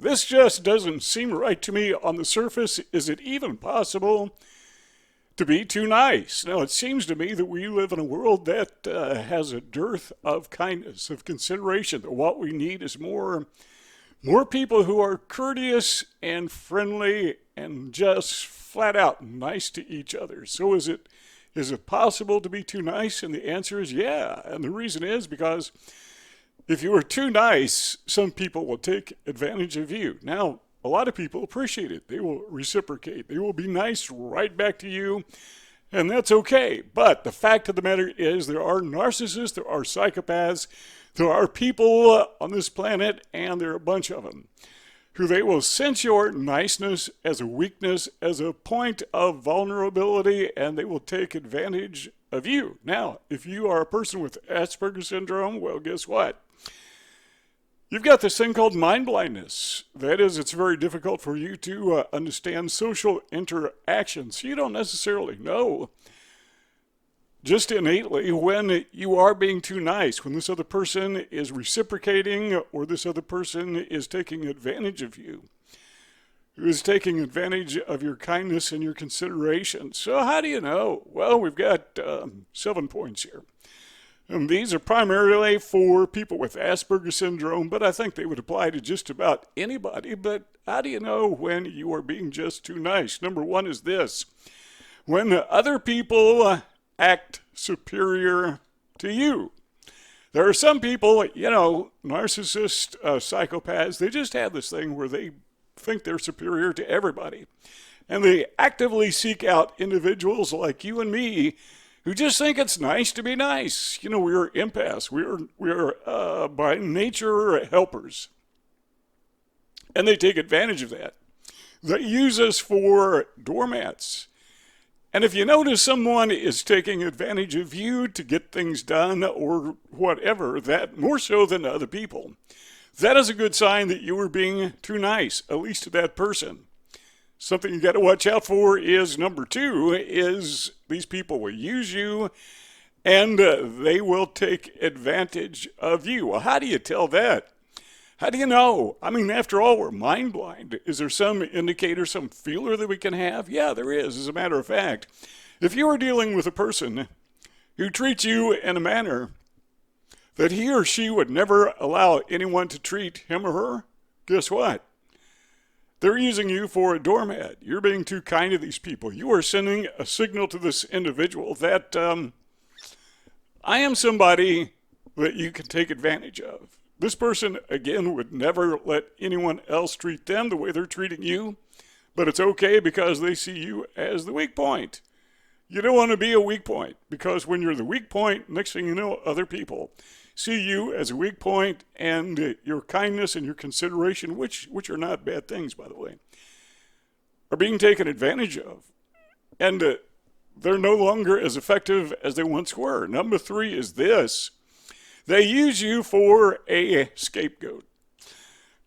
This just doesn't seem right to me on the surface. Is it even possible to be too nice? Now, it seems to me that we live in a world that has a dearth of kindness, of consideration. That what we need is more people who are courteous and friendly and just flat out nice to each other. So is it possible to be too nice? And the answer is yeah. And the reason is because if you are too nice, some people will take advantage of you. Now, a lot of people appreciate it. They will reciprocate. They will be nice right back to you, and that's okay. But the fact of the matter is there are narcissists, there are psychopaths, there are people on this planet, and there are a bunch of them, who they will sense your niceness as a weakness, as a point of vulnerability, and they will take advantage of you. Now, if you are a person with Asperger syndrome, well, guess what? You've got this thing called mind blindness. That is, it's very difficult for you to understand social interactions. You don't necessarily know just innately when you are being too nice, when this other person is reciprocating or this other person is taking advantage of you, who is taking advantage of your kindness and your consideration. So how do you know? Well, we've got 7 points here. And these are primarily for people with Asperger syndrome, but I think they would apply to just about anybody. But how do you know when you are being just too nice? Number 1 is this: when other people act superior to you. There are some people, narcissists, psychopaths, they just have this thing where they think they're superior to everybody. And they actively seek out individuals like you and me who just think it's nice to be nice. We are empaths. We are by nature helpers. And they take advantage of that. They use us for doormats. And if you notice someone is taking advantage of you to get things done or whatever, that more so than other people, that is a good sign that you are being too nice, at least to that person. Something you got to watch out for is number 2 is these people will use you and they will take advantage of you. Well, how do you tell that? How do you know? I mean, after all, we're mind blind. Is there some indicator, some feeler that we can have? Yeah, there is. As a matter of fact, if you are dealing with a person who treats you in a manner that he or she would never allow anyone to treat him or her, guess what? They're using you for a doormat. You're being too kind to these people. You are sending a signal to this individual that I am somebody that you can take advantage of. This person, again, would never let anyone else treat them the way they're treating you, but it's okay because they see you as the weak point. You don't want to be a weak point, because when you're the weak point, next thing you know, other people see you as a weak point, and your kindness and your consideration, which are not bad things, by the way, are being taken advantage of. And they're no longer as effective as they once were. Number 3 is this: they use you for a scapegoat.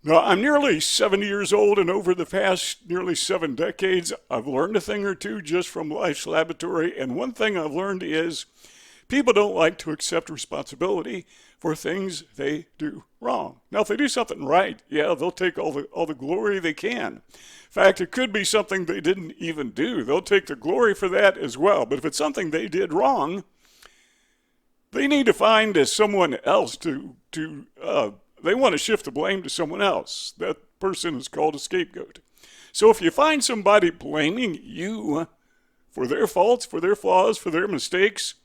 Now, I'm nearly 70 years old, and over the past nearly 7 decades, I've learned a thing or two just from life's laboratory. And one thing I've learned is people don't like to accept responsibility for things they do wrong. Now, if they do something right, yeah, they'll take all the glory they can. In fact, it could be something they didn't even do. They'll take the glory for that as well. But if it's something they did wrong, they need to find someone else they want to shift the blame to someone else. That person is called a scapegoat. So if you find somebody blaming you for their faults, for their flaws, for their mistakes,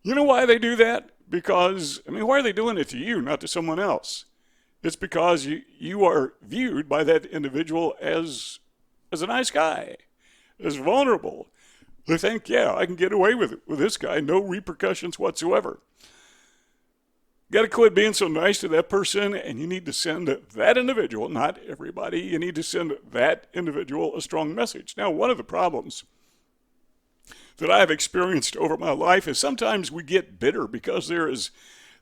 you know why they do that? Because, why are they doing it to you, not to someone else? It's because you are viewed by that individual as a nice guy, as vulnerable. They think, yeah, I can get away with it with this guy, no repercussions whatsoever. Got to quit being so nice to that person, and you need to send that individual, not everybody, you need to send that individual a strong message. Now, one of the problems that I've experienced over my life is sometimes we get bitter because there is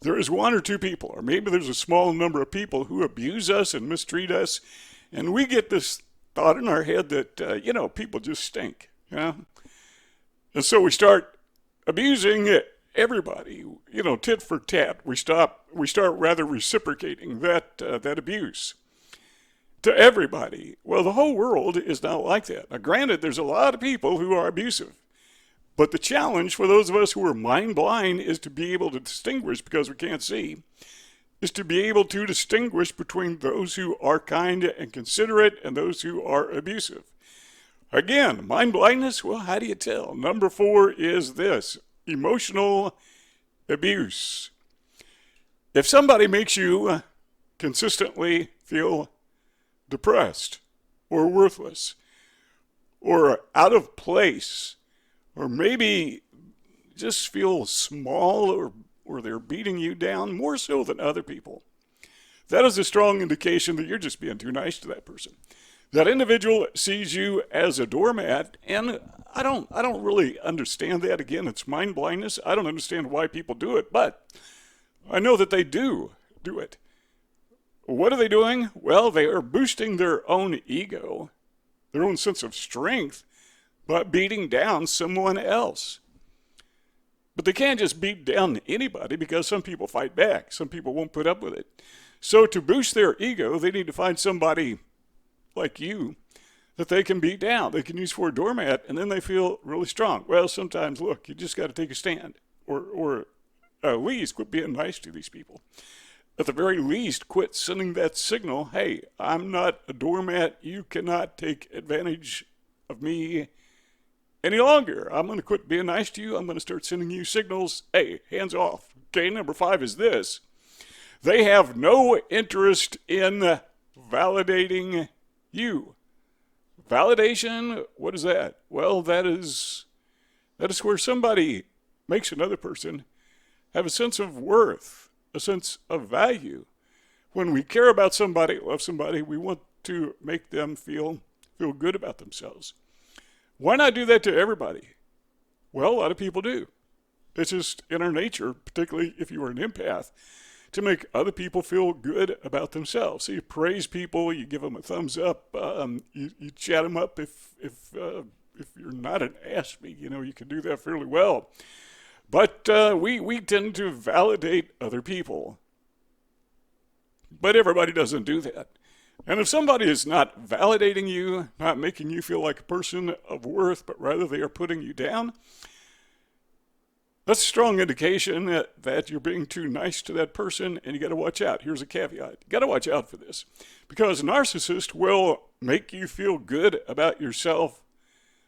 1 or 2 people, or maybe there's a small number of people who abuse us and mistreat us, and we get this thought in our head that, people just stink, And so we start abusing everybody, tit for tat. We start rather reciprocating that abuse. It to everybody. Well, the whole world is not like that. Now, granted, there's a lot of people who are abusive. But the challenge for those of us who are mind blind is to be able to distinguish, because we can't see, is to be able to distinguish between those who are kind and considerate and those who are abusive. Again, mind blindness, well, how do you tell? Number 4 is this: emotional abuse. If somebody makes you consistently feel depressed or worthless or out of place, or maybe just feel small, or they're beating you down more so than other people, that is a strong indication that you're just being too nice to that person. That individual sees you as a doormat, and I don't really understand that. Again, it's mind blindness. I don't understand why people do it, but I know that they do it. What are they doing? Well, they are boosting their own ego, their own sense of strength, but beating down someone else. But they can't just beat down anybody, because some people fight back. Some people won't put up with it. So to boost their ego, they need to find somebody like you that they can beat down. They can use for a doormat, and then they feel really strong. Well, sometimes, look, you just got to take a stand, or at least quit being nice to these people. At the very least, quit sending that signal: hey, I'm not a doormat. You cannot take advantage of me any longer. I'm going to quit being nice to you. I'm going to start sending you signals. Hey, hands off. Okay, number 5 is this: they have no interest in validating you. Validation, what is that? Well, that is where somebody makes another person have a sense of worth, a sense of value. When we care about somebody, love somebody, we want to make them feel good about themselves. Why not do that to everybody? Well, a lot of people do. It's just in our nature, particularly if you are an empath, to make other people feel good about themselves. So you praise people, you give them a thumbs up, you chat them up. If you're not an Aspie, you can do that fairly well. But we tend to validate other people. But everybody doesn't do that. And if somebody is not validating you, not making you feel like a person of worth, but rather they are putting you down, that's a strong indication that you're being too nice to that person, and you got to watch out. Here's a caveat. You got to watch out for this, because a narcissist will make you feel good about yourself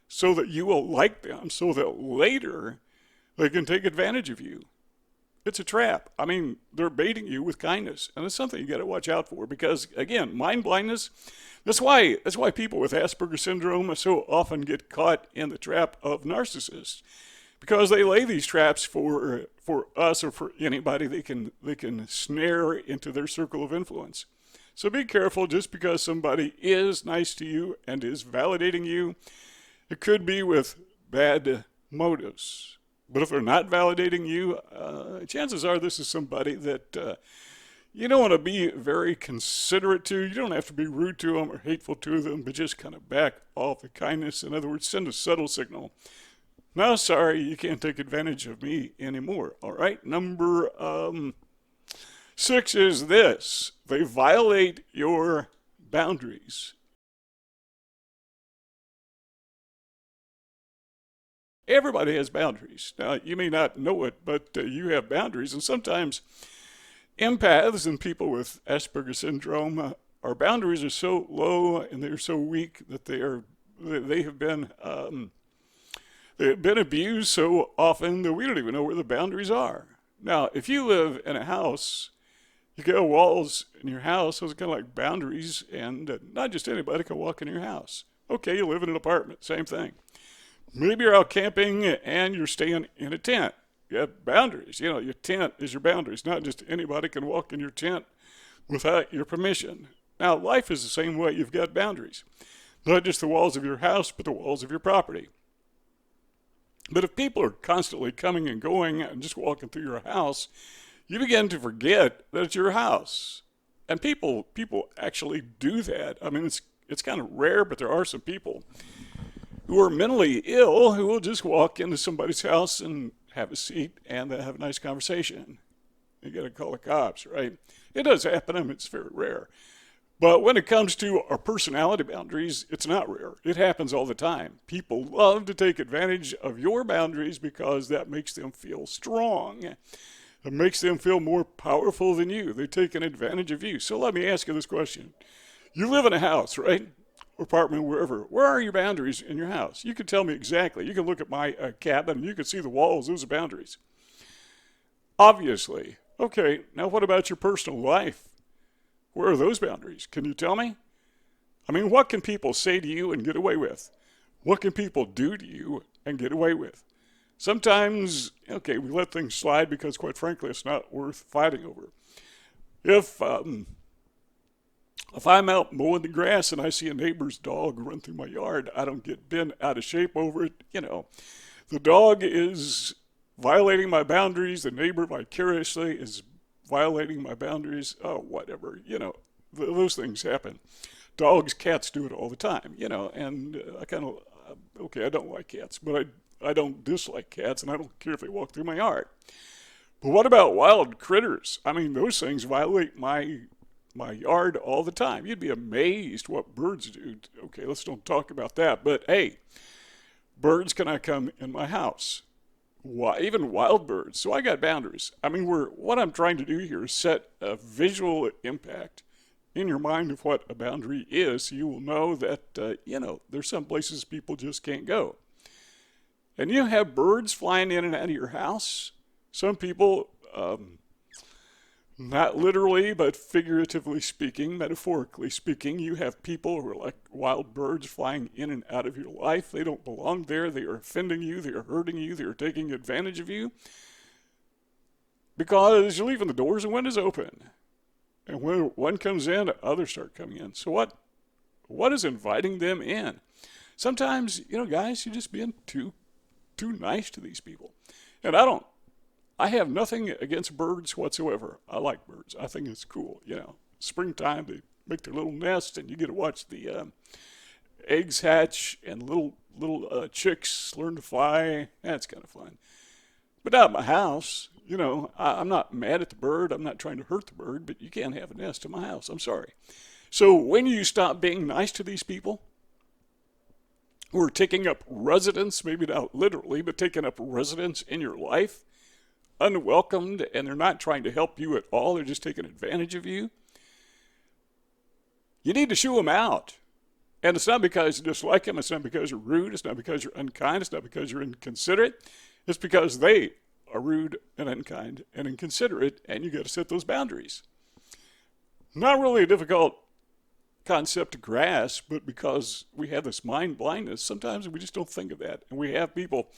so that you will like them, so that later they can take advantage of you. It's a trap. I mean, they're baiting you with kindness, and it's something you got to watch out for, because again, mind blindness. That's why people with Asperger syndrome so often get caught in the trap of narcissists, because they lay these traps for us or for anybody they can snare into their circle of influence. So be careful. Just because somebody is nice to you and is validating you, it could be with bad motives. But if they're not validating you, chances are this is somebody that you don't want to be very considerate to. You don't have to be rude to them or hateful to them, but just kind of back off the kindness. In other words, send a subtle signal. No, sorry, you can't take advantage of me anymore. All right, number 6 is this: they violate your boundaries. Everybody has boundaries. Now, you may not know it, but you have boundaries. And sometimes empaths and people with Asperger syndrome, our boundaries are so low and they're so weak that they have been abused so often that we don't even know where the boundaries are. Now, if you live in a house, you got walls in your house. Those are kind of like boundaries, and not just anybody can walk in your house. Okay, you live in an apartment, same thing. Maybe you're out camping and you're staying in a tent. You have boundaries. Your tent is your boundaries. Not just anybody can walk in your tent without your permission. Now, life is the same way. You've got boundaries. Not just the walls of your house, but the walls of your property. But if people are constantly coming and going and just walking through your house, you begin to forget that it's your house. And people actually do that. I mean, it's kind of rare, but there are some people who are mentally ill who will just walk into somebody's house and have a seat and have a nice conversation. You got to call the cops, right? It does happen. I mean, it's very rare. But when it comes to our personality boundaries, it's not rare. It happens all the time. People love to take advantage of your boundaries because that makes them feel strong. It makes them feel more powerful than you. They're taking advantage of you. So let me ask you this question. You live in a house, right? Or apartment, wherever. Where are your boundaries in your house? You can tell me exactly. You can look at my cabin and you can see the walls. Those are boundaries. Obviously. Okay, now what about your personal life? Where are those boundaries? Can you tell me? I mean, what can people say to you and get away with? What can people do to you and get away with? Sometimes, okay, we let things slide because, quite frankly, it's not worth fighting over. If I'm out mowing the grass and I see a neighbor's dog run through my yard, I don't get bent out of shape over it. The dog is violating my boundaries. The neighbor vicariously is violating my boundaries. Oh, whatever. Those things happen. Dogs, cats do it all the time, and I kind of, okay, I don't like cats, but I don't dislike cats, and I don't care if they walk through my yard. But what about wild critters? I mean, those things violate my yard all the time. You'd be amazed what birds do. Okay, let's don't talk about that. But hey, birds cannot come in my house. Why? Even wild birds. So I got boundaries. I mean, what I'm trying to do here is set a visual impact in your mind of what a boundary is, so you will know that, there's some places people just can't go. And you have birds flying in and out of your house. Some people, not literally, but figuratively speaking, metaphorically speaking, you have people who are like wild birds flying in and out of your life. They don't belong there. They are offending you. They are hurting you. They are taking advantage of you because you're leaving the doors and windows open. And when one comes in, others start coming in. So what is inviting them in? Sometimes, guys, you're just being too nice to these people. And I have nothing against birds whatsoever. I like birds. I think it's cool. Springtime, they make their little nest, and you get to watch the eggs hatch and little chicks learn to fly. That's kind of fun. But out of my house, I'm not mad at the bird. I'm not trying to hurt the bird, but you can't have a nest in my house. I'm sorry. So when you stop being nice to these people who are taking up residence, maybe not literally, but taking up residence in your life, unwelcomed, and they're not trying to help you at all, they're just taking advantage of you, you need to shoo them out. And it's not because you dislike them, it's not because you're rude, it's not because you're unkind, it's not because you're inconsiderate, it's because they are rude and unkind and inconsiderate, and you got to set those boundaries. Not really a difficult concept to grasp, but because we have this mind blindness, sometimes we just don't think of that. And we have people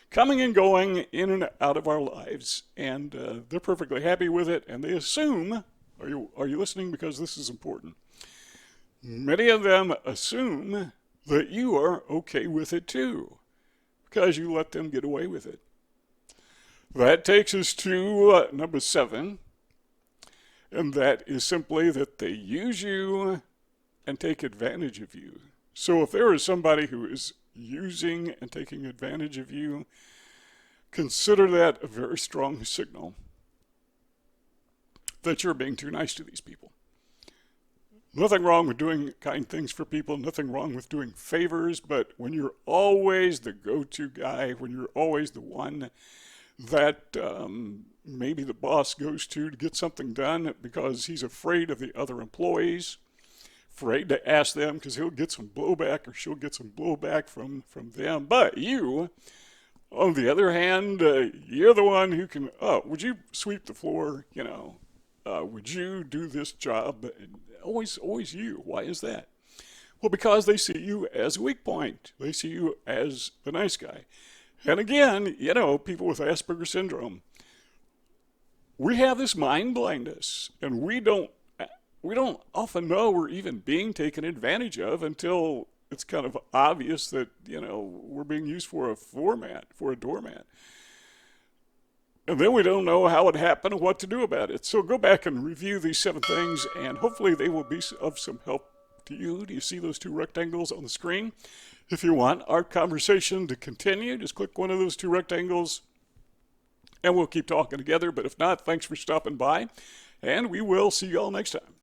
coming and going in and out of our lives, and they're perfectly happy with it, and they assume, are you listening, because this is important, many of them assume that you are okay with it too, because you let them get away with it. That takes us to number 7, and that is simply that they use you and take advantage of you. So if there is somebody who is using and taking advantage of you, consider that a very strong signal that you're being too nice to these people. Nothing wrong with doing kind things for people, nothing wrong with doing favors, but when you're always the go-to guy, when you're always the one that maybe the boss goes to get something done because he's afraid of the other employees, afraid to ask them because he'll get some blowback or she'll get some blowback from them. But you, on the other hand, you're the one who can, would you sweep the floor? Would you do this job? Always you. Why is that? Well, because they see you as a weak point. They see you as the nice guy. And again, people with Asperger syndrome, we have this mind blindness, and we don't often know we're even being taken advantage of until it's kind of obvious that, we're being used for a doormat. And then we don't know how it happened and what to do about it. So go back and review these 7 things, and hopefully they will be of some help to you. Do you see those 2 rectangles on the screen? If you want our conversation to continue, just click one of those 2 rectangles, and we'll keep talking together. But if not, thanks for stopping by, and we will see you all next time.